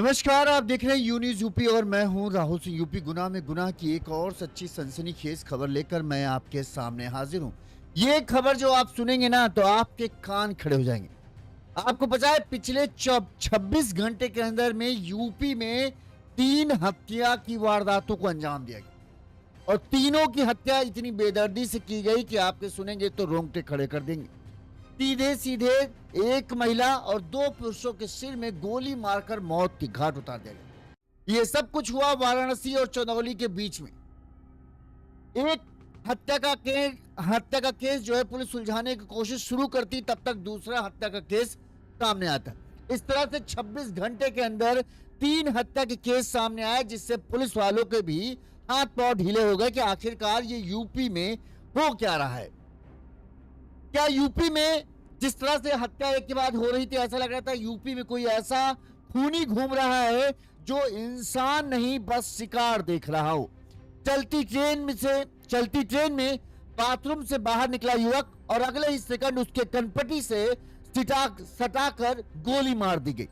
नमस्कार, आप देख रहे हैं यू न्यूज़ यूपी और मैं हूं राहुल सिंह। यूपी गुना में गुनाह की एक और सच्ची सनसनीखेज खबर लेकर मैं आपके सामने हाजिर हूं। ये खबर जो आप सुनेंगे ना तो आपके कान खड़े हो जाएंगे। आपको पता है पिछले 26 घंटे के अंदर में यूपी में 3 हत्या की वारदातों को अंजाम दिया गया और तीनों की हत्या इतनी बेदर्दी से की गई कि आपके सुनेंगे तो रोंगटे खड़े कर देंगे। सीधे सीधे एक महिला और 2 पुरुषों के सिर में गोली मारकर मौत की घाट उतार दिया गया। ये सब कुछ हुआ वाराणसी और चंदौली के बीच में। एक हत्या का केस जो है पुलिस सुलझाने की कोशिश शुरू करती, तब तक दूसरा हत्या का केस सामने आता। इस तरह से 26 घंटे के अंदर 3 हत्या के केस सामने आए, जिससे पुलिस वालों के भी हाथ पांव ढीले हो गए कि आखिरकार ये यूपी में हो क्या रहा है। क्या यूपी में जिस तरह से हत्या एक के बाद हो रही थी, ऐसा लग रहा था यूपी में कोई ऐसा खूनी घूम रहा है जो इंसान नहीं बस शिकार देख रहा हो। चलती ट्रेन में बाथरूम से बाहर निकला युवक और अगले ही सेकंड उसके कनपटी से सटाकर गोली मार दी गई।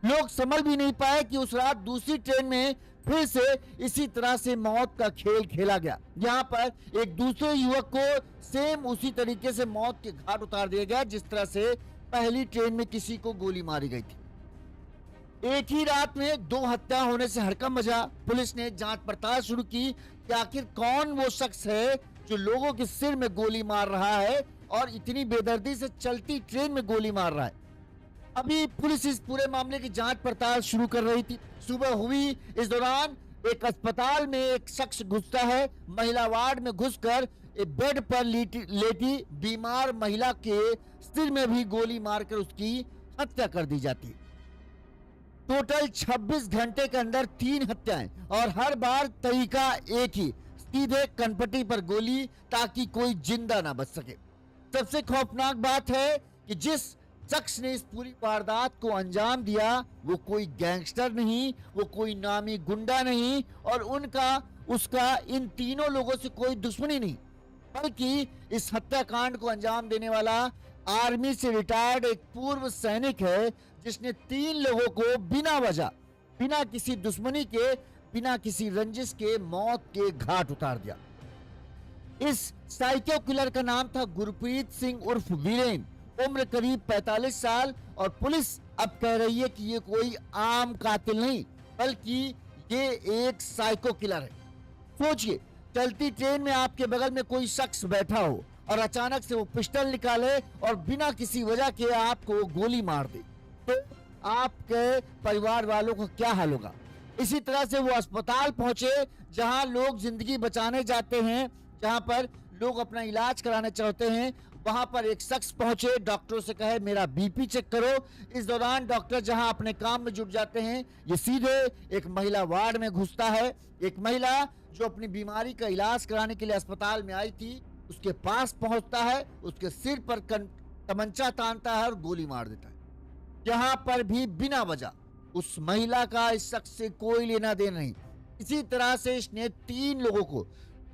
लोग समझ भी नहीं पाए कि उस रात दूसरी ट्रेन में फिर से इसी तरह से मौत का खेल खेला गया। यहाँ पर एक दूसरे युवक को सेम उसी तरीके से मौत के घाट उतार दिया गया जिस तरह से पहली ट्रेन में किसी को गोली मारी गई थी। एक ही रात में 2 हत्या होने से हड़कंप मचा। पुलिस ने जांच पड़ताल शुरू की कि आखिर कौन वो शख्स है जो लोगों के सिर में गोली मार रहा है और इतनी बेदर्दी से चलती ट्रेन में गोली मार रहा है। अभी पुलिस इस पूरे मामले की जांच पड़ताल शुरू कर रही थी। सुबह हुई इस दौरान एक अस्पताल में एक शख्स घुसता है। महिला वार्ड में घुसकर एक बेड पर लेटी बीमार महिला के सिर में भी गोली मारकर उसकी हत्या कर दी जाती है। टोटल 26 घंटे के अंदर 3 हत्याएं और हर बार तरीका एक ही, सीधे कनपटी पर गोली ताकि कोई जिंदा ना बच सके। सबसे खौफनाक बात है कि जिस शख्स ने इस पूरी वारदात को अंजाम दिया वो कोई गैंगस्टर नहीं, वो कोई नामी गुंडा नहीं और उसका इन तीनों लोगों से कोई दुश्मनी नहीं, बल्कि इस हत्याकांड को अंजाम देने वाला आर्मी से रिटायर्ड एक पूर्व सैनिक है जिसने 3 लोगों को बिना वजह, बिना किसी दुश्मनी के, बिना किसी रंजिश के मौत के घाट उतार दिया। इस साइको किलर का नाम था गुरप्रीत सिंह उर्फ वीरेन। उम्र करीब 45 साल और पुलिस अब कह रही है कि ये कोई आम कातिल नहीं बल्कि ये एक साइको किलर है। सोचिए, चलती ट्रेन में आपके बगल में कोई शख्स बैठा हो और अचानक से वो पिस्टल निकाले और बिना किसी वजह के आपको गोली मार दे, तो आपके परिवार वालों को क्या हाल होगा। इसी तरह से वो अस्पताल पहुंचे जहां लोग जिंदगी बचाने जाते हैं, जहां पर लोग अपना इलाज कराने चाहते हैं। वहां पर एक शख्स पहुंचे, डॉक्टरों से कहे मेरा बीपी चेक करो। इस दौरान डॉक्टर जहां अपने काम में जुट जाते हैं, ये सीधे एक महिला वार्ड में घुसता है। एक महिला जो अपनी बीमारी का इलाज कराने के लिए अस्पताल में आई थी, उसके पास पहुंचता है, उसके सिर पर तमंचा तानता है और गोली मार देता है। यहां पर भी बिना वजह उस महिला का इस शख्स से कोई लेना देना नहीं। इसी तरह से इसने 3 लोगों को,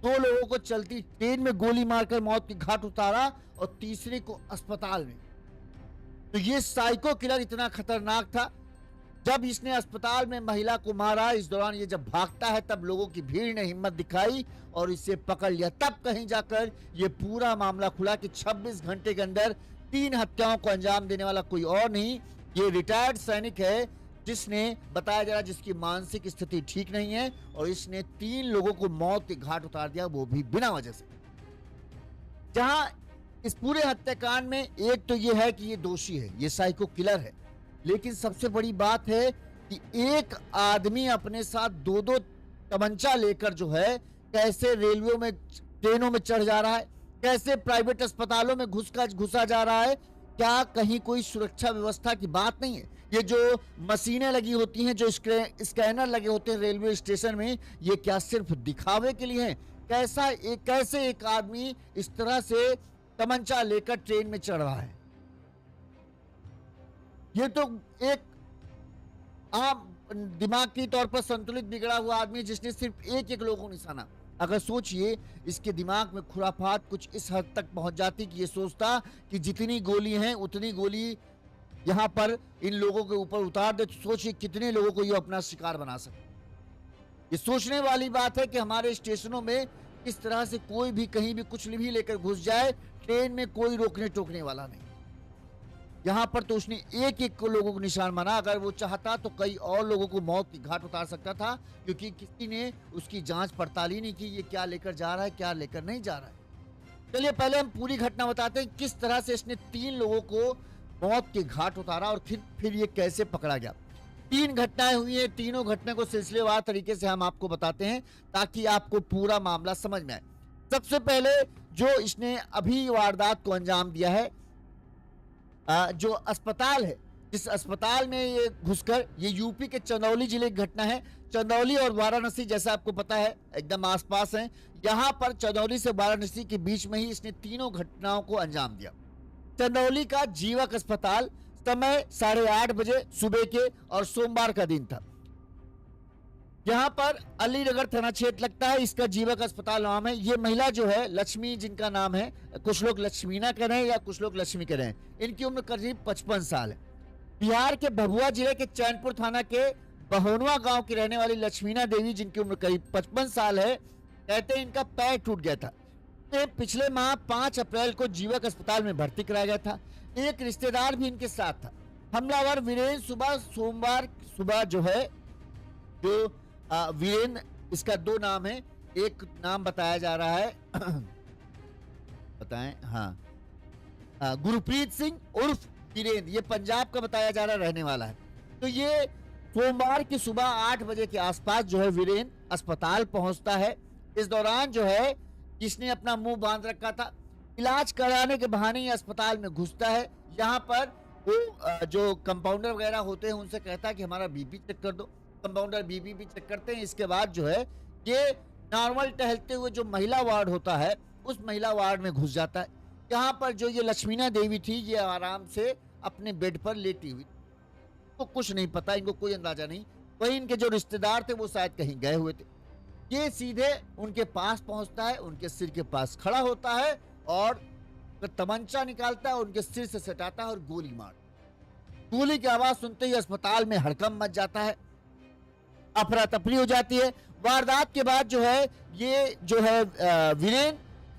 2 लोगों को चलती ट्रेन में गोली मारकर मौत की घाट उतारा और तीसरे को अस्पताल में। तो ये साइको किलर इतना खतरनाक था। जब इसने अस्पताल में महिला को मारा, इस दौरान ये जब भागता है तब लोगों की भीड़ ने हिम्मत दिखाई और इसे पकड़ लिया। तब कहीं जाकर ये पूरा मामला खुला कि 26 घंटे के अंदर 3 हत्याओं को अंजाम देने वाला कोई और नहीं, ये रिटायर्ड सैनिक है जिसने बताया जा रहा जिसकी मानसिक स्थिति ठीक नहीं है और इसने 3 लोगों को मौत के घाट उतार दिया, वो भी बिना वजह से। जहां इस पूरे हत्याकांड में एक तो ये है कि ये दोषी है, ये साइको किलर है, लेकिन सबसे बड़ी बात है कि एक आदमी अपने साथ 2-2 तमंचा लेकर जो है कैसे रेलवे में, ट्रेनों में चढ़ जा रहा है, कैसे प्राइवेट अस्पतालों में घुसा जा रहा है। क्या कहीं कोई सुरक्षा व्यवस्था की बात नहीं है? ये जो मशीनें लगी होती हैं, जो स्कैनर लगे होते हैं रेलवे स्टेशन में, ये क्या सिर्फ दिखावे के लिए हैं? कैसे एक आदमी इस तरह से तमंचा लेकर ट्रेन में चढ़ रहा है? ये तो एक आम दिमाग की तौर पर संतुलित बिगड़ा हुआ आदमी जिसने सिर्फ एक लोगों को निशाना। अगर सोचिए, इसके दिमाग में खुराफात कुछ इस हद तक पहुंच जाती कि ये सोचता कि जितनी गोली हैं उतनी गोली यहाँ पर इन लोगों के ऊपर उतार दे, तो सोचिए कितने लोगों को ये अपना शिकार बना सकते। ये सोचने वाली बात है कि हमारे स्टेशनों में इस तरह से कोई भी कहीं भी कुछ भी लेकर घुस जाए, ट्रेन में कोई रोकने टोकने वाला नहीं। यहाँ पर तो उसने एक एक को लोगों को निशान बना, अगर वो चाहता तो कई और लोगों को मौत की घाट उतार सकता था, क्योंकि किसी ने उसकी जांच पड़ताल ही नहीं की, ये क्या लेकर जा रहा है, क्या लेकर नहीं जा रहा है। चलिए पहले हम पूरी घटना बताते हैं, किस तरह से इसने 3 लोगों को मौत के घाट उतारा और फिर ये कैसे पकड़ा गया। 3 घटनाएं हुई हैं, तीनों घटना को सिलसिलेवार तरीके से हम आपको बताते हैं ताकि आपको पूरा मामला समझ में आए। सबसे पहले जो इसने अभी वारदात को अंजाम दिया है, जो अस्पताल है, जिस अस्पताल में ये घुसकर, ये यूपी के चंदौली जिले की घटना है। चंदौली और वाराणसी जैसा आपको पता है एकदम आसपास हैं। यहाँ पर चंदौली से वाराणसी के बीच में ही इसने तीनों घटनाओं को अंजाम दिया। चंदौली का जीवक अस्पताल, समय 8:30 बजे सुबह के और सोमवार का दिन था। यहाँ पर अलीनगर थाना क्षेत्र लगता है, इसका जीवक अस्पताल नाम है। ये महिला जो है लक्ष्मी, जिनका नाम है, कुछ लोग लक्ष्मीना कह रहे हैं या कुछ लोग लक्ष्मी कह रहे हैं, इनकी उम्र करीब 55 साल है। बिहार के भभुआ जिले के चैनपुर थाना के बहोनवा गांव की रहने वाली लक्ष्मीना देवी, जिनकी उम्र करीब 55 साल है, कहते हैं इनका पैर टूट गया था। पिछले माह 5 अप्रैल को जीवक अस्पताल में भर्ती कराया गया था। एक रिश्तेदार भी इनके साथ था। हमलावर वीरेंद्र सोमवार सुबह जो है, जो वीरेंद्र, इसका 2 नाम है, एक नाम बताया जा रहा है बताएं, हाँ, गुरप्रीत सिंह उर्फ वीरेंद्र, ये पंजाब का बताया जा रहा रहने वाला है। तो ये सोमवार की सुबह 8 बजे के आसपास जो है वीरेंद्र अस्पताल पहुंचता है। इस दौरान जो है इसने अपना मुंह बांध रखा था। इलाज कराने के बहाने ये अस्पताल में घुसता है। यहाँ पर वो जो कंपाउंडर वगैरह होते हैं उनसे कहता है कि हमारा बीपी चेक कर दो। कंपाउंडर बीपी भी चेक करते हैं। इसके बाद जो है ये नॉर्मल टहलते हुए जो महिला वार्ड होता है उस महिला वार्ड में घुस जाता है। यहाँ पर जो ये लक्ष्मीना देवी थी, ये आराम से अपने बेड पर लेटी हुई, तो कुछ नहीं पता, इनको कोई अंदाजा नहीं। वही इनके जो रिश्तेदार थे वो शायद कहीं गए हुए थे। ये सीधे उनके पास पहुंचता है, उनके सिर के पास खड़ा होता है और तमंचा निकालता है, उनके सिर से सटाता है और गोली मार। गोली की आवाज सुनते ही अस्पताल में हड़कंप मच जाता है, अफरा तफरी हो जाती है। वारदात के बाद जो है ये जो है वीरेंद्र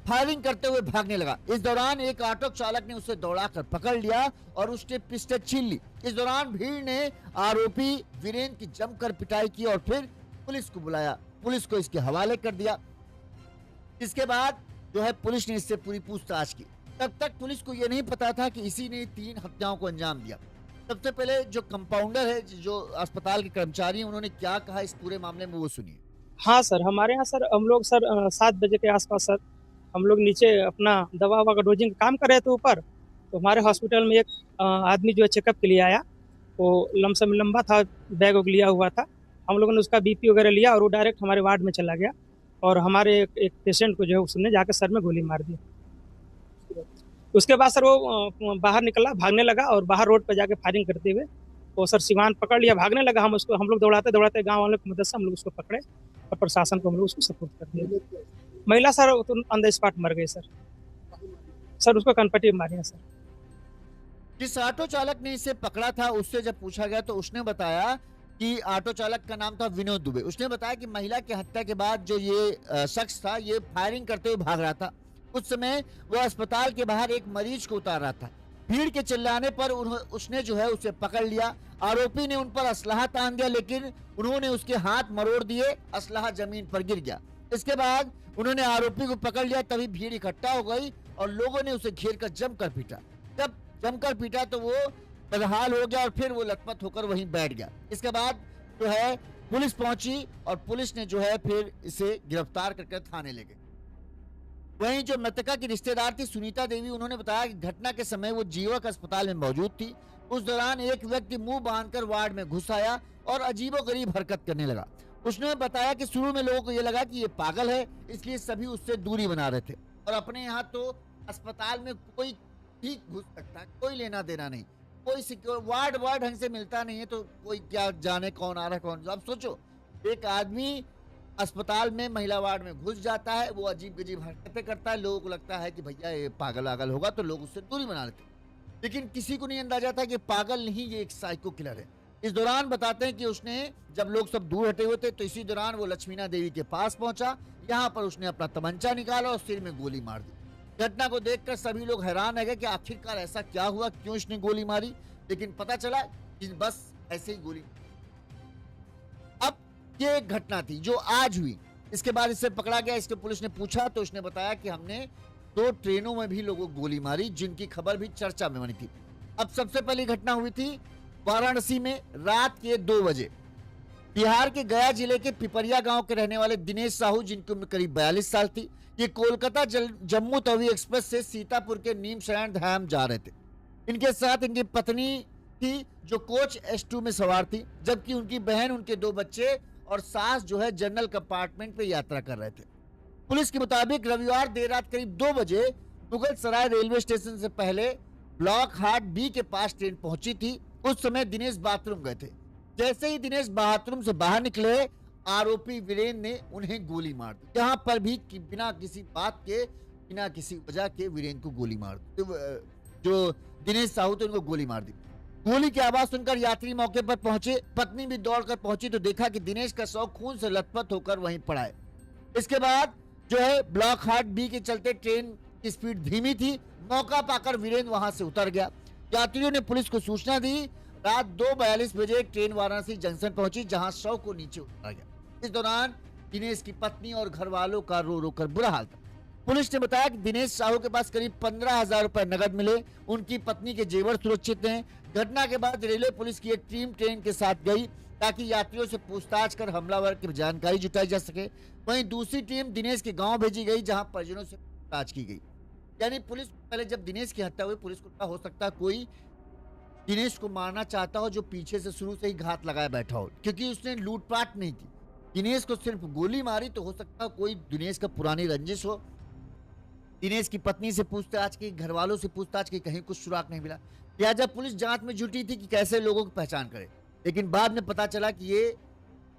फायरिंग करते हुए भागने लगा। इस दौरान एक ऑटो चालक ने उसे दौड़ाकर पकड़ लिया और उसने पिस्टल छीन ली। इस दौरान भीड़ ने आरोपी वीरेंद्र की जमकर पिटाई की और फिर पुलिस को बुलाया। पुलिस को इसके हवाले कर दिया। इसके बाद जो है पुलिस ने इससे पूरी पूछताछ की। तब तक पुलिस को यह नहीं पता था कि इसी ने 3 हत्याओं को अंजाम दिया। सबसे पहले जो कंपाउंडर है, जो अस्पताल के कर्मचारी हैं, उन्होंने क्या कहा इस पूरे मामले में, वो सुनिए। हाँ सर, हमारे यहाँ सर हम लोग सर 7 बजे के आसपास सर हम लोग नीचे अपना दवा ववा का डोजिंग का काम कर रहे थे ऊपर। तो हमारे हॉस्पिटल में एक आदमी जो है चेकअप के लिए आया। वो लमसम लंबा था, बैग वैग लिया हुआ था। हम लोगों ने उसका बीपी वगैरह लिया और वो डायरेक्ट हमारे वार्ड में चला गया और हमारे एक पेशेंट को जो है उसने जाकर सर में गोली मार दी। उसके बाद सर वो बाहर निकला, भागने लगा और बाहर रोड पर जाके फायरिंग करते हुए वो सर सिवान पकड़ लिया, भागने लगा। हम लोग दौड़ाते दौड़ाते गाँव वालों की मदद से हम लोग उसको पकड़े और प्रशासन को हम लोग उसको सपोर्ट कर दिया। महिला सर ऑन द स्पॉट मर गई सर उसको कनपट्टी मारी सर। जिस ऑटो चालक ने इसे पकड़ा था उससे जब पूछा गया तो उसने बताया कि ऑटो चालक का नाम था विनोद दुबे। उसने बताया कि महिला की हत्या के बाद जो ये शख्स था ये फायरिंग करते हुए भाग रहा था। उस समय वो अस्पताल के बाहर एक मरीज को उतार रहा था। भीड़ के चिल्लाने पर उसने जो है उसे पकड़ लिया। आरोपी ने उन पर असलाहा तान दिया, लेकिन उन्होंने उसके हाथ मरोड़ दिए, असलाहा जमीन पर गिर गया। इसके बाद उन्होंने आरोपी को पकड़ लिया। तभी भीड़ इकट्ठा हो गई और लोगों ने उसे घेर कर जमकर पीटा। जब जमकर पीटा तो वो बदहाल हो गया और फिर वो लथपथ होकर वहीं बैठ गया। इसके बाद जो है पुलिस पहुंची और पुलिस ने जो है फिर इसे गिरफ्तार करके थाने ले गई। वहीं जो मृतका की रिश्तेदार थी सुनीता देवी, उन्होंने बताया कि घटना के समय वो जीवक अस्पताल में मौजूद थी। उस दौरान एक व्यक्ति मुंह बांधकर वार्ड में घुस आया और अजीबोगरीब हरकत करने लगा। उसने बताया कि शुरू में लोगों को यह लगा कि ये पागल है, इसलिए सभी उससे दूरी बना रहे थे और अपने यहाँ तो अस्पताल में कोई ठीक घुस सकता है, कोई लेना देना नहीं, कोई सिक्योर वार्ड ढंग से मिलता नहीं है, तो कोई क्या जाने कौन आ रहा है कौन। अब सोचो एक आदमी अस्पताल में महिला वार्ड में घुस जाता है, वो अजीब गजीब हरकतें करता है, लोगों को लगता है कि भैया ये पागल आगल होगा, तो लोग उससे दूरी बना लेते। लेकिन किसी को नहीं अंदाजा था कि पागल नहीं, ये एक साइको किलर है। इस दौरान बताते हैं कि उसने, जब लोग सब दूर हटे हुए थे, तो इसी दौरान वो लक्ष्मीना देवी के पास पहुंचा। यहाँ पर उसने अपना तमंचा निकाला और सिर में गोली मार दी। घटना को देखकर सभी लोग हैरान रह गए कि आखिरकार ऐसा क्या हुआ, क्यों इसने गोली मारी। लेकिन पता चला कि बस ऐसे ही गोली। अब ये एक घटना थी जो आज हुई। इसके बाद इससे पकड़ा गया। इसके पुलिस ने पूछा तो उसने बताया कि हमने 2 ट्रेनों में भी लोगों को गोली मारी, जिनकी खबर भी चर्चा में बनी थी। अब सबसे पहली घटना हुई थी वाराणसी में रात के 2 बजे। बिहार के गया जिले के पिपरिया गांव के रहने वाले दिनेश साहू, जिनकी उम्र करीब 42 साल थी, ये कोलकाता जम्मू तवी एक्सप्रेस से सीतापुर के नीम शरण धाम जा रहे थे। इनके साथ इनकी पत्नी थी जो कोच S2 में सवार थी, जबकि उनकी बहन, उनके 2 बच्चे और सास जो है जनरल कंपार्टमेंट में यात्रा कर रहे थे। पुलिस के मुताबिक रविवार देर रात करीब 2 बजे मुगल सराय रेलवे स्टेशन से पहले ब्लॉक हार्ट बी के पास ट्रेन पहुंची थी। उस समय दिनेश बाथरूम गए थे। जैसे ही दिनेश बाथरूम से बाहर निकले, आरोपी वीरेंद्र ने उन्हें गोली मार दी। यहाँ पर भी बिना किसी बात के, बिना किसी वजह के वीरेंद्र को गोली मार दी। जो दिनेश साहू थे उनको गोली मार दी। गोली की आवाज सुनकर यात्री मौके पर पहुंचे। पत्नी भी दौड़कर पहुंची तो देखा कि दिनेश का शव खून से लथपथ होकर वहीं पड़ा है। इसके बाद जो है ब्लॉक हार्ट बी के चलते ट्रेन की स्पीड धीमी थी। मौका पाकर वीरेंद्र वहां से उतर गया। यात्रियों ने पुलिस को सूचना दी। रात 2:42 बजे ट्रेन वाराणसी जंक्शन पहुंची, जहां शव को नीचे उतारा गया। इस दौरान दिनेश की पत्नी और घर वालों का रो रो कर बुरा हाल था। पुलिस ने बताया कि दिनेश साहू के पास करीब 15,000 रुपए नगद मिले। उनकी पत्नी के जेवर सुरक्षित हैं। घटना के बाद रेलवे पुलिस की एक टीम ट्रेन के साथ गई ताकि यात्रियों से पूछताछ कर हमलावर की जानकारी जुटाई जा सके। वहीं दूसरी टीम दिनेश के गांव भेजी गई, जहां परिजनों से पूछताछ की गई। यानी पुलिस पहले, जब दिनेश की हत्या हुई, पुलिस को हो सकता है कोई दिनेश को मारना चाहता हो जो पीछे से शुरू से ही घात लगाया बैठा हो, क्योंकि उसने लूटपाट नहीं की। दिनेश को सिर्फ गोली मारी, तो हो सकता है कोई दिनेश का पुरानी रंजिश हो। दिनेश की पत्नी से पूछताछ की, घर वालों से पूछताछ की, कहीं कुछ सुराग नहीं मिला। लिहाजा पुलिस जांच में जुटी थी कि कैसे लोगों की पहचान करे। लेकिन बाद में पता चला कि ये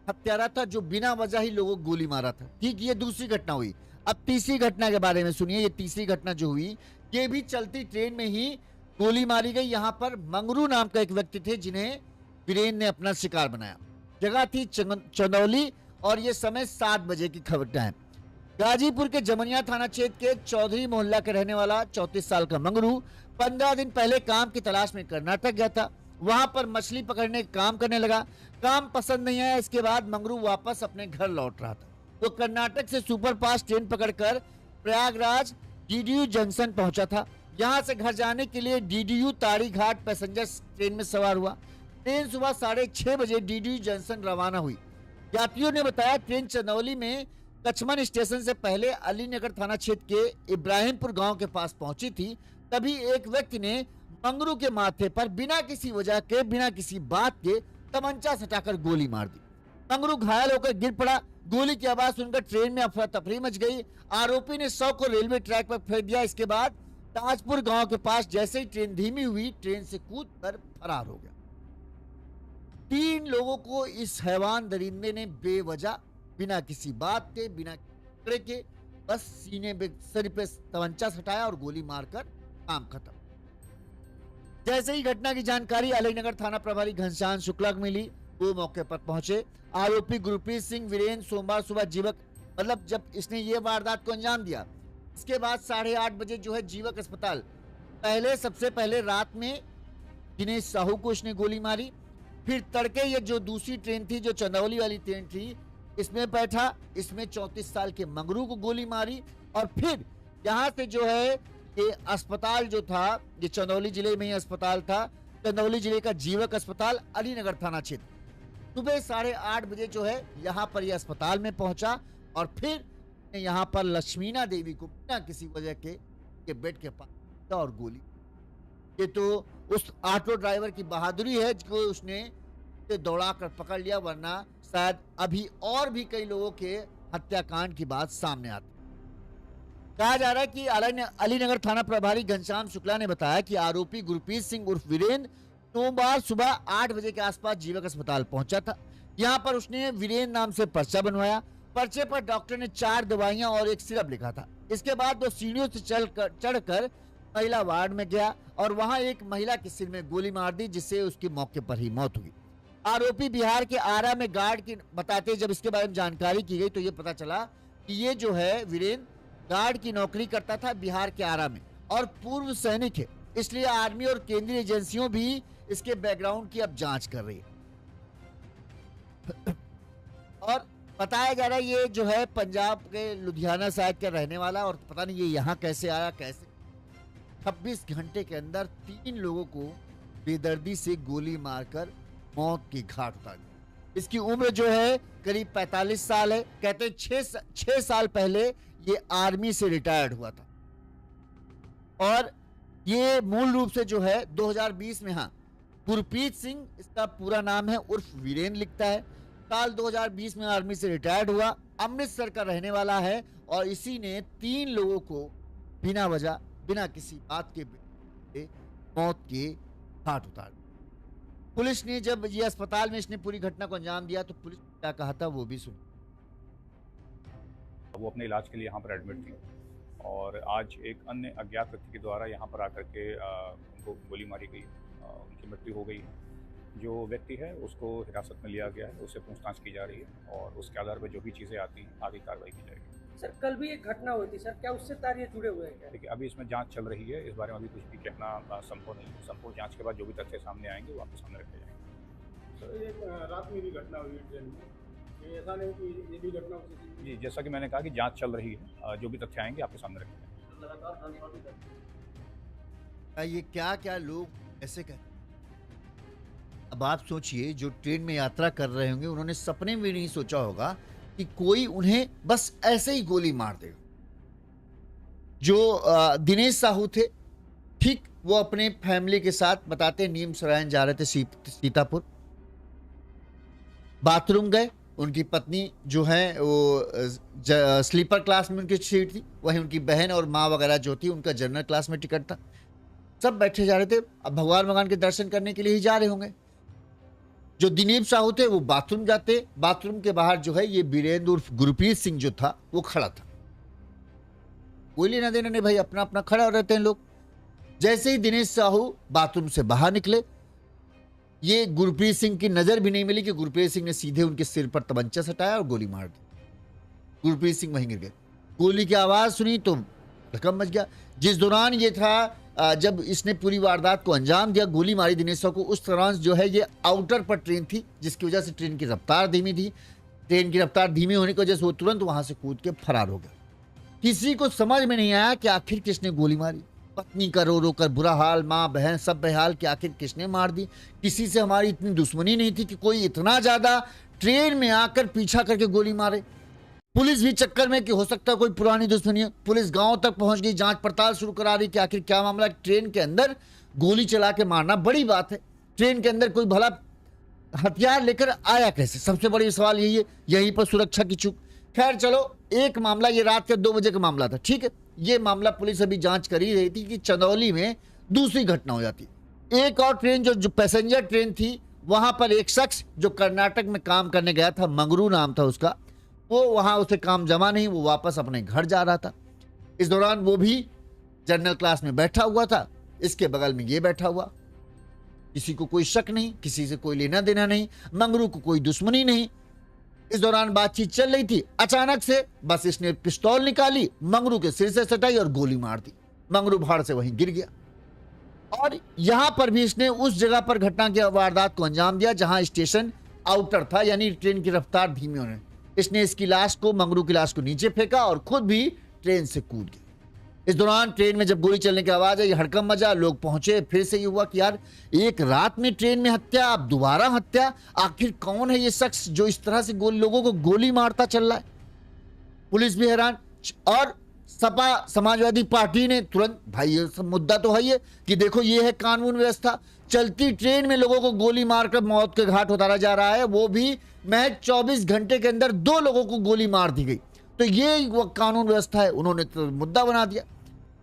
हत्यारा था जो बिना वजह ही लोगों को गोली मारा था। ठीक, ये दूसरी घटना हुई। अब तीसरी घटना के बारे में सुनिए। ये तीसरी घटना जो हुई, ये भी चलती ट्रेन में ही गोली मारी गई। यहाँ पर मंगरू नाम का एक व्यक्ति थे जिन्हें वीरेंद्र ने अपना शिकार बनाया। जगह थी चंदौली और ये समय 7 बजे की घटना है। गाजीपुर के जमनिया थाना क्षेत्र के चौधरी मोहल्ला के रहने वाला 34 साल का मंगरू 15 दिन पहले काम की तलाश में कर्नाटक गया था। वहां पर मछली पकड़ने का काम करने लगा। काम पसंद नहीं आया। इसके बाद मंगरू वापस अपने घर लौट रहा था। वो कर्नाटक से सुपरफास्ट ट्रेन पकड़कर प्रयागराज DDU जंक्शन पहुंचा था। यहां से घर जाने के लिए DDU ताड़ी घाट पैसेंजर ट्रेन में सवार हुआ। ट्रेन सुबह 6:30 बजे DDU जंक्शन रवाना हुई। यात्रियों ने बताया ट्रेन चंदौली में कचमन स्टेशन से पहले अलीनगर थाना क्षेत्र के इब्राहिमपुर गांव के पास पहुंची थी। तभी एक व्यक्ति ने मंगरू के माथे पर बिना किसी वजह के, बिना किसी बात के तमंचा सटाकर गोली मार दी। मंगरू घायल होकर गिर पड़ा। गोली की आवाज सुनकर ट्रेन में अफरा तफरी मच गई। आरोपी ने शव को रेलवे ट्रैक पर फेंक दिया। इसके बाद ताजपुर गांव के पास जैसे ही ट्रेन धीमी हुई, ट्रेन से कूदकर फरार हो गया। 3 लोगों को इस हैवान दरिंदे ने बेवजह, बिना किसी बात के, बिना खतरे के, बस सीने पे, सर पे तमंचा सटाया और गोली मारकर काम खत्म। जैसे ही घटना की जानकारी अलीनगर थाना प्रभारी घनश्याम शुक्ला को मिली, वो मौके पर पहुंचे। आरोपी गुरप्रीत सिंह वीरेंद्र सोमवार सुबह जीवक, मतलब जब इसने ये वारदात को अंजाम दिया, इसके बाद 8:30 बजे जो है जीवक अस्पताल, सबसे पहले रात में दिनेश साहू को इसने गोली मारी। फिर तड़के ये जो दूसरी ट्रेन थी, जो चंदौली वाली ट्रेन थी, इसमें बैठा। इसमें 34 साल के मंगरू को गोली मारी। और फिर यहाँ से जो है ये अस्पताल जो था, ये चंदौली जिले में ही अस्पताल था, चंदौली जिले का जीवक अस्पताल, अलीनगर थाना क्षेत्र। सुबह 8:30 बजे जो है यहाँ पर यह अस्पताल में पहुंचा और फिर यहाँ पर लक्ष्मीना देवी को बिना किसी वजह के बेड के पास और गोली। ये तो उस ऑटो ड्राइवर की बहादुरी है जो उसने दौड़ा कर पकड़ लिया, वरना शायद अभी और भी कई लोगों के हत्याकांड की बात सामने आती। कहा जा रहा है कि अलीनगर थाना प्रभारी घनश्याम शुक्ला ने बताया कि आरोपी गुरप्रीत सिंह उर्फ वीरेंद्र सोमवार सुबह 8 बजे के आसपास जीवक अस्पताल पहुंचा था। यहां पर उसने वीरेंद्र नाम से पर्चा बनवाया। पर्चे पर डॉक्टर ने 4 दवाइयां और एक सिरप लिखा था। इसके बाद वो सीढ़ियों से चढ़कर महिला वार्ड में गया और वहां एक महिला के सिर में गोली मार दी, जिससे उसकी मौके पर ही मौत हुई। आरोपी बिहार के आरा में गार्ड की बताते, जब इसके बारे में जानकारी की गई तो ये पता चला कि ये जो है वीरेंद्र गार्ड की नौकरी करता था बिहार के आरा में और पूर्व सैनिक है, इसलिए आर्मी और केंद्रीय एजेंसियों भी इसके बैकग्राउंड की अब जांच कर रही है। और बताया जा रहा है ये जो है पंजाब के लुधियाना साइड का रहने वाला, और पता नहीं ये यहाँ कैसे आया, कैसे 26 घंटे के अंदर 3 लोगों को बेदर्दी से गोली मारकर मौत की घाट उतार दी। इसकी उम्र जो है करीब 45 साल है। कहते हैं 6 साल पहले ये आर्मी से रिटायर्ड हुआ था और ये मूल रूप से जो है 2020 में, हाँ, गुरप्रीत सिंह इसका पूरा नाम है, उर्फ वीरेंद्र लिखता है। साल 2020 में आर्मी से रिटायर्ड हुआ, अमृतसर का रहने वाला है और इसी ने 3 लोगों को बिना वजह, बिना किसी बात के मौत के घाट उतार दिया। पुलिस ने जब ये अस्पताल में इसने पूरी घटना को अंजाम दिया तो पुलिस ने क्या कहा था वो भी सुन। वो अपने इलाज के लिए यहाँ पर एडमिट थी और आज एक अन्य अज्ञात व्यक्ति के द्वारा यहाँ पर आकर के उनको गोली मारी गई, उनकी मृत्यु हो गई है। जो व्यक्ति है उसको हिरासत में लिया गया है, उससे पूछताछ की जा रही है और उसके आधार पर जो भी चीज़ें आती हैं आगे कार्रवाई की जाएगी। सर कल भी एक घटना हुई थी सर, क्या उससे तार ये जुड़े हुए हैं क्या? देखिए अभी इसमें जांच चल रही है, इस बारे में अभी कुछ भी कहना संभव नहीं है। संपूर्ण जांच के बाद जो भी तथ्य सामने आएंगे वो आपके सामने रखे जाएंगे। सर एक रात में भी घटना हुई है ट्रेन में, ये ऐसा नहीं कि ये भी घटना उसी चीज़ जी, जैसा कि मैंने कहा कि जांच चल रही है, जो भी तथ्य आएंगे आपके सामने रखे जाएंगे। में लगातार धनवाद भी करते हैं। ये क्या क्या लोग ऐसे कहते हैं। अब आप सोचिए, जो ट्रेन में यात्रा कर रहे होंगे उन्होंने सपने में भी नहीं सोचा होगा कि कोई उन्हें बस ऐसे ही गोली मार देगा। जो दिनेश साहू थे, ठीक वो अपने फैमिली के साथ बताते नीम सरायन जा रहे थे सीतापुर, बाथरूम गए, उनकी पत्नी जो है वो स्लीपर क्लास में उनकी सीट थी, वहीं उनकी बहन और माँ वगैरह जो थी उनका जनरल क्लास में टिकट था। सब बैठे जा रहे थे, अब भगवान भगवान के दर्शन करने के लिए ही जा रहे होंगे। जो दिलीप साहू थे वो बाथरूम जाते, बाथरूम के बाहर जो है ये वीरेंद्र उर्फ गुरप्रीत सिंह जो था वो खड़ा था। कोई लेना देना नहीं भाई, अपना अपना खड़ा रहते हैं लोग। जैसे ही दिनेश साहू बाथरूम से बाहर निकले, ये गुरप्रीत सिंह की नजर भी नहीं मिली कि गुरप्रीत सिंह ने सीधे उनके सिर पर तमंचा सटाया और गोली मार दी। गुरप्रीत सिंह वहीं गिर गए। गोली की आवाज सुनी तो धक्का मच गया। जिस दौरान ये था, जब इसने पूरी वारदात को अंजाम दिया, गोली मारी दिनेश साहू को, उस दौरान जो है ये आउटर पर ट्रेन थी, जिसकी वजह से ट्रेन की रफ्तार धीमी थी। ट्रेन की रफ्तार धीमी होने की वजह से वो तुरंत वहां से कूद के फरार हो गया। किसी को समझ में नहीं आया कि आखिर किसने गोली मारी। पत्नी का रो रो कर बुरा हाल, माँ बहन सब बेहाल कि आखिर किसने मार दी। किसी से हमारी इतनी दुश्मनी नहीं थी कि कोई इतना ज्यादा ट्रेन में आकर पीछा करके गोली मारे। पुलिस भी चक्कर में कि हो सकता है कोई पुरानी दुश्मनी है। पुलिस गांव तक पहुंच गई, जांच पड़ताल शुरू करा रही कि आखिर क्या मामला। ट्रेन के अंदर गोली चला के मारना बड़ी बात है, ट्रेन के अंदर कोई भला हथियार लेकर आया कैसे, सबसे बड़ी सवाल यही है। यहीं पर सुरक्षा की चूक। खैर चलो, एक मामला ये रात के 2 बजे का मामला था, ठीक है। ये मामला पुलिस अभी जांच कर ही रही थी कि चंदौली में दूसरी घटना हो जाती। एक और ट्रेन जो पैसेंजर ट्रेन थी, वहां पर एक शख्स जो कर्नाटक में काम करने गया था, मंगरू नाम था उसका, वो वहां उसे काम जमा नहीं, वो वापस अपने घर जा रहा था। इस दौरान वो भी जनरल क्लास में बैठा हुआ था, इसके बगल में ये बैठा हुआ। किसी को कोई शक नहीं, किसी से कोई लेना देना नहीं, मंगरू को कोई दुश्मनी नहीं। इस दौरान बातचीत चल रही थी, अचानक से बस इसने पिस्तौल निकाली, मंगरू के सिर से सटाई और गोली मार दी। मंगरू भाड़ से वहीं गिर गया। और यहां पर भी इसने उस जगह पर घटना की वारदात को अंजाम दिया जहां स्टेशन आउटर था, यानी ट्रेन की रफ्तार धीमी होने। इसने इसकी लाश को, मंगरू की लाश को नीचे फेंका और खुद भी ट्रेन से कूद गया। इस दौरान ट्रेन में जब गोली चलने की आवाज आई, हड़कंप मचा, लोग पहुंचे। फिर से ये हुआ कि यार एक रात में ट्रेन में हत्या, अब दोबारा हत्या। आखिर कौन है ये शख्स जो इस तरह से लोगों को गोली मारता चल रहा है। पुलिस भी हैरान। और सपा समाजवादी पार्टी ने तुरंत, भाई ये सब मुद्दा तो है ये कि देखो ये है कानून व्यवस्था, चलती ट्रेन में लोगों को गोली मारकर मौत के घाट उतारा जा रहा है, वो भी महज 24 घंटे के अंदर 2 लोगों को गोली मार दी गई, तो ये वो कानून व्यवस्था है। उन्होंने तो मुद्दा बना दिया।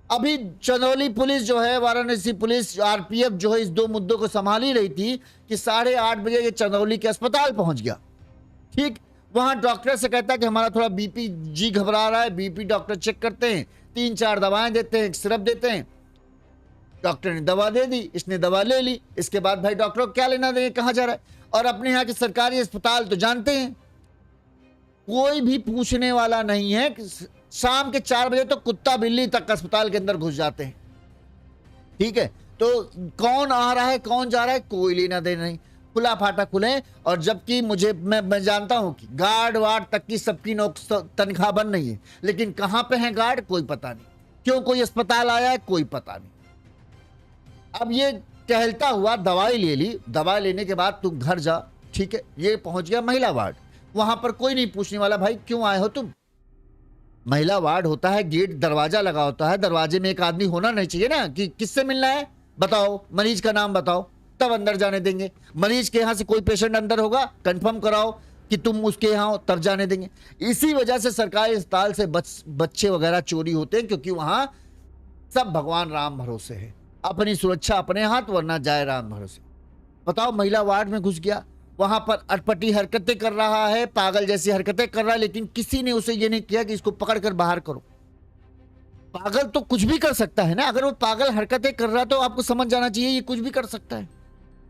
अभी चंदौली पुलिस जो है, वाराणसी पुलिस, आरपीएफ जो है, इस 2 मुद्दों को संभाल ही रही थी कि 8:30 बजे ये चंदौली के अस्पताल पहुंच गया। ठीक, वहां डॉक्टर से कहता है कि हमारा थोड़ा बीपी घबरा रहा है। बीपी डॉक्टर चेक करते हैं, 3-4 दवाएं देते हैं, एक सिरप देते हैं। डॉक्टर ने दवा दे दी, इसने दवा ले ली, इसके बाद भाई डॉक्टर को क्या लेना देना, कहाँ जा रहा है। और अपने यहाँ के सरकारी अस्पताल तो जानते हैं, कोई भी पूछने वाला नहीं है। शाम के 4 बजे तो कुत्ता बिल्ली तक अस्पताल के अंदर घुस जाते हैं, ठीक है। तो कौन आ रहा है कौन जा रहा है कोई लेना देना नहीं, खुला फाटा खुले। और जबकि मैं जानता हूं कि गार्ड वार्ड तक की सबकी तनख्वाह बंद नहीं है, लेकिन कहां पे है गार्ड कोई पता नहीं, क्यों कोई अस्पताल आया है कोई पता नहीं। अब ये टहलता हुआ दवाई ले ली, दवाई लेने के बाद तू घर जा, ठीक है। ये पहुंच गया महिला वार्ड, वहां पर कोई नहीं पूछने वाला भाई क्यों आए हो तुम। महिला वार्ड होता है, गेट दरवाजा लगा होता है, दरवाजे में एक आदमी होना नहीं चाहिए ना कि किससे मिलना है बताओ, मरीज का नाम बताओ, तब अंदर जाने देंगे। मरीज के यहां से कोई पेशेंट अंदर होगा, कंफर्म कराओ कि तुम उसके यहां हो, तब जाने देंगे। इसी वजह से सरकारी अस्पताल से बच्चे वगैरह चोरी होते हैं, क्योंकि वहां सब भगवान राम भरोसे है, अपनी सुरक्षा अपने हाथ, वरना जाए राम भरोसे। बताओ, महिला वार्ड में घुस गया, वहां पर अटपटी हरकतें कर रहा है, पागल जैसी हरकतें कर रहा है, लेकिन किसी ने उसे ये नहीं किया कि इसको पकड़कर बाहर करो। पागल तो कुछ भी कर सकता है ना, अगर वो पागल हरकतें कर रहा है तो आपको समझ जाना चाहिए ये कुछ भी कर सकता है।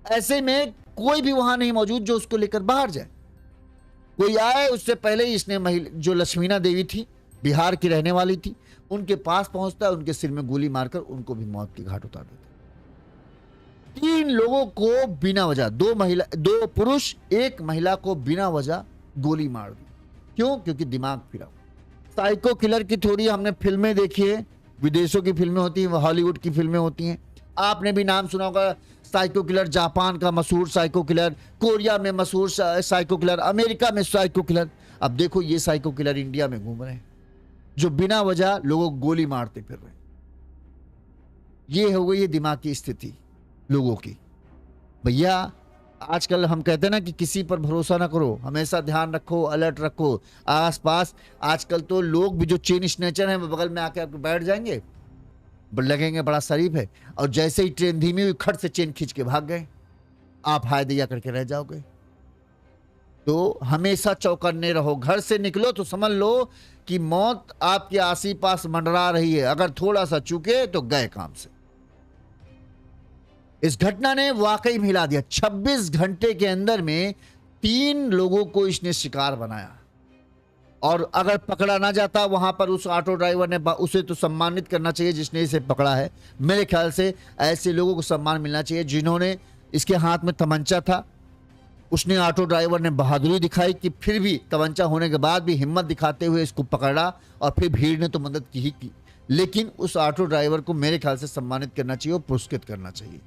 ऐसे में कोई भी वहां नहीं मौजूद जो उसको लेकर बाहर जाए। कोई आए उससे पहले ही इसने महिला जो लक्ष्मीना देवी थी, बिहार की रहने वाली थी, उनके पास पहुंचता है, उनके सिर में गोली मारकर उनको भी मौत की घाट उतार देता। 3 लोगों को बिना वजह, 2 पुरुष 1 महिला को बिना वजह गोली मार दी। क्यों? क्योंकि दिमाग फिरा। साइको किलर की थोड़ी हमने फिल्में देखी है, विदेशों की फिल्में होती हैं, हॉलीवुड की फिल्में होती हैं। आपने भी नाम सुना होगा साइको किलर, जापान का मशहूर साइको किलर, कोरिया में मशहूर साइको किलर, अमेरिका में साइको किलर। अब देखो ये साइको किलर इंडिया में घूम रहे हैं, जो बिना वजह लोगों को गोली मारते फिर रहे हैं। ये हो गई है दिमाग की स्थिति लोगों की। भैया आजकल हम कहते हैं ना कि किसी पर भरोसा ना करो, हमेशा ध्यान रखो, अलर्ट रखो आसपास। आजकल तो लोग भी जो चेन स्नेचर हैं वो बगल में आके आपको बैठ जाएंगे, लगेंगे बड़ा शरीफ है, और जैसे ही ट्रेन धीमी हुई खट से चेन खींच के भाग गए, आप हाय दैया करके रह जाओगे। तो हमेशा चौकन्ने रहो, घर से निकलो तो समझ लो कि मौत आपके आस पास मंडरा रही है, अगर थोड़ा सा चूके तो गए काम से। इस घटना ने वाकई में हिला दिया। 26 घंटे के अंदर में 3 लोगों को इसने शिकार बनाया, और अगर पकड़ा ना जाता वहां पर उस ऑटो ड्राइवर ने, उसे तो सम्मानित करना चाहिए जिसने इसे पकड़ा है। मेरे ख्याल से ऐसे लोगों को सम्मान मिलना चाहिए जिन्होंने, इसके हाथ में तमंचा था, उसने ऑटो ड्राइवर ने बहादुरी दिखाई कि फिर भी तमंचा होने के बाद भी हिम्मत दिखाते हुए इसको पकड़ा, और फिर भीड़ ने तो मदद की ही की, लेकिन उस ऑटो ड्राइवर को मेरे ख्याल से सम्मानित करना चाहिए और पुरस्कृत करना चाहिए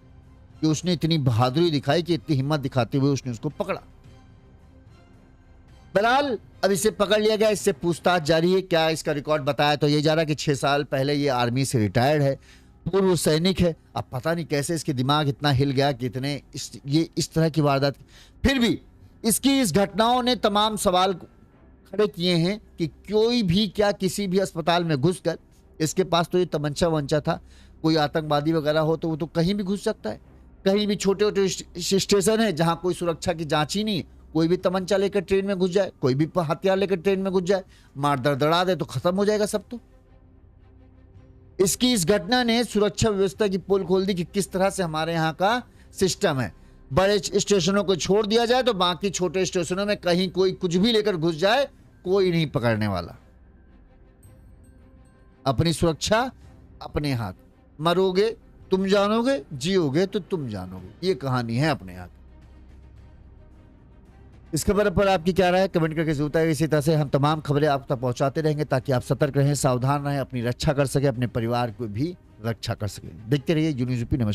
कि उसने इतनी बहादुरी दिखाई कि इतनी हिम्मत दिखाते हुए उसने उसको पकड़ा। बहरहाल अब इसे पकड़ लिया गया, इससे पूछताछ जारी है। क्या इसका रिकॉर्ड बताया तो ये जा रहा है कि 6 साल पहले ये आर्मी से रिटायर्ड है, पूर्व सैनिक है। अब पता नहीं कैसे इसके दिमाग इतना हिल गया कि इतने ये इस तरह की वारदात। फिर भी इसकी इस घटनाओं ने तमाम सवाल खड़े किए हैं कि कोई भी क्या किसी भी अस्पताल में घुसकर, इसके पास तो ये तमंचा वंचा था, कोई आतंकवादी वगैरह हो तो वो तो कहीं भी घुस सकता है। कहीं भी छोटे छोटे स्टेशन है जहां कोई सुरक्षा की जांच ही नहीं, कोई भी तमंचा लेकर ट्रेन में घुस जाए, कोई भी हथियार लेकर ट्रेन में घुस जाए, मार दड़दड़ा दे तो खत्म हो जाएगा सब। तो इसकी इस घटना ने सुरक्षा व्यवस्था की पोल खोल दी कि किस तरह से हमारे यहाँ का सिस्टम है। बड़े स्टेशनों को छोड़ दिया जाए तो बाकी छोटे स्टेशनों में कहीं कोई कुछ भी लेकर घुस जाए, कोई नहीं पकड़ने वाला। अपनी सुरक्षा अपने हाथ, मरोगे तुम जानोगे, जियोगे तो तुम जानोगे, ये कहानी है अपने हाथ। इस खबर पर आपकी क्या राय है कमेंट करके जरूर बताइए। इसी तरह से हम तमाम खबरें आप तक पहुंचाते रहेंगे ताकि आप सतर्क रहें, सावधान रहें, अपनी रक्षा कर सके, अपने परिवार को भी रक्षा कर सके। देखते रहिए यूनिवर्सिटी। नमस्कार।